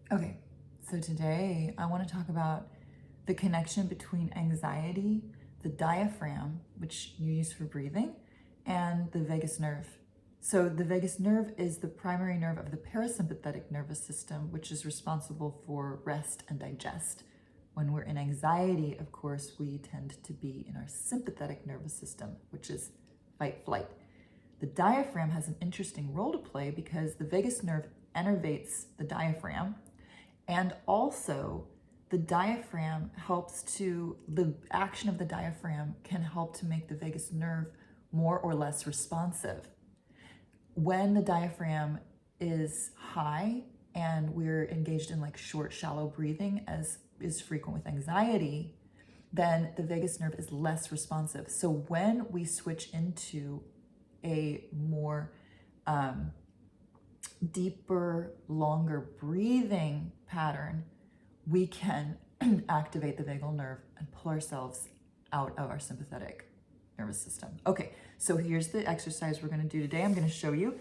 Okay, so today I want to talk about the connection between anxiety, the diaphragm, which you use for breathing, and the vagus nerve. So the vagus nerve is the primary nerve of the parasympathetic nervous system, which is responsible for rest and digest. When we're in anxiety, of course, we tend to be in our sympathetic nervous system, which is fight, flight. The diaphragm has an interesting role to play because the vagus nerve innervates the diaphragm, and also the diaphragm the action of the diaphragm can help to make the vagus nerve more or less responsive. When the diaphragm is high and we're engaged in like short, shallow breathing, as is frequent with anxiety, then the vagus nerve is less responsive. So when we switch into a more deeper, longer breathing pattern, we can activate the vagal nerve and pull ourselves out of our sympathetic nervous system. Okay, so here's the exercise we're going to do today. I'm going to show you.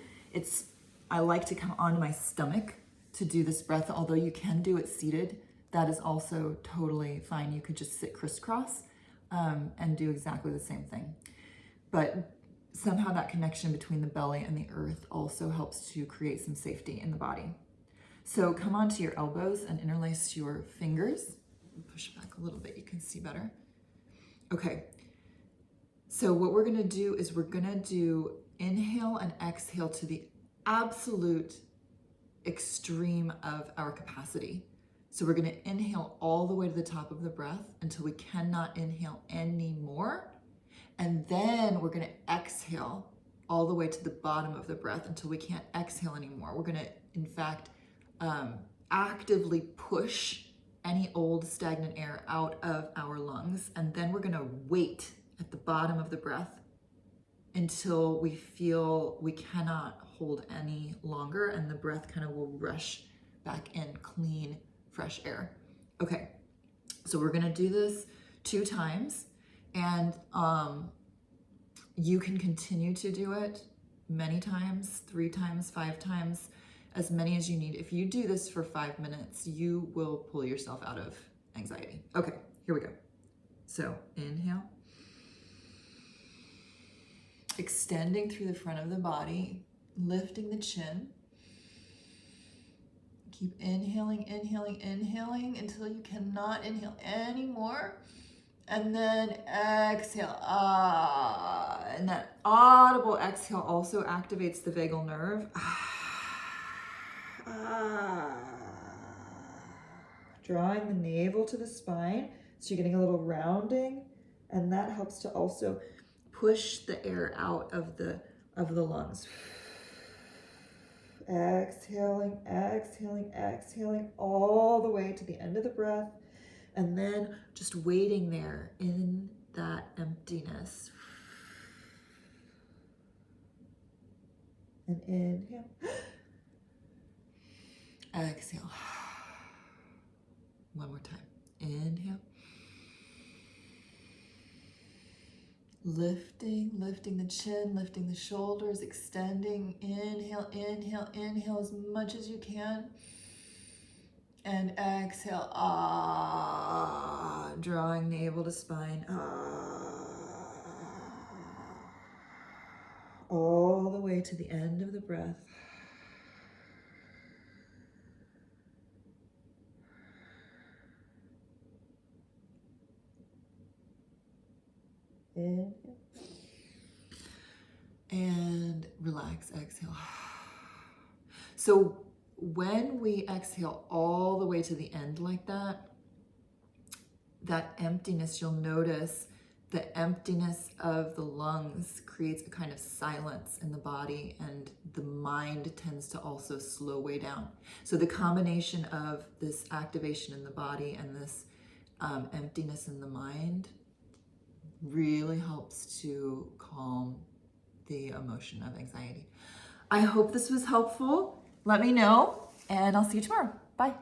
I like to come onto my stomach to do this breath, although you can do it seated. That is also totally fine. You could just sit crisscross and do exactly the same thing. But somehow that connection between the belly and the earth also helps to create some safety in the body. So come onto your elbows and interlace your fingers. Push it back a little bit, you can see better. Okay, so what we're gonna do is we're gonna do inhale and exhale to the absolute extreme of our capacity. So we're gonna inhale all the way to the top of the breath until we cannot inhale anymore. And then we're gonna exhale all the way to the bottom of the breath until we can't exhale anymore. We're gonna, in fact, actively push any old stagnant air out of our lungs. And then we're gonna wait at the bottom of the breath until we feel we cannot hold any longer and the breath kind of will rush back in, clean, fresh air. Okay, so we're gonna do this 2 times. And you can continue to do it many times, 3 times, 5 times, as many as you need. If you do this for 5 minutes, you will pull yourself out of anxiety. Okay, here we go. So inhale. Extending through the front of the body, lifting the chin. Keep inhaling, inhaling, inhaling until you cannot inhale anymore. And then exhale. And that audible exhale also activates the vagal nerve. Drawing the navel to the spine. So you're getting a little rounding. And that helps to also push the air out of the lungs. Exhaling, exhaling, exhaling all the way to the end of the breath. And then just waiting there in that emptiness. And inhale. Exhale. One more time. Inhale. Lifting the chin, lifting the shoulders, extending. Inhale, inhale, inhale as much as you can. And exhale, drawing navel to spine, all the way to the end of the breath. Inhale. And relax, exhale. So when we exhale all the way to the end like that, that emptiness, you'll notice the emptiness of the lungs creates a kind of silence in the body, and the mind tends to also slow way down. So the combination of this activation in the body and this emptiness in the mind really helps to calm the emotion of anxiety. I hope this was helpful. Let me know, and I'll see you tomorrow. Bye.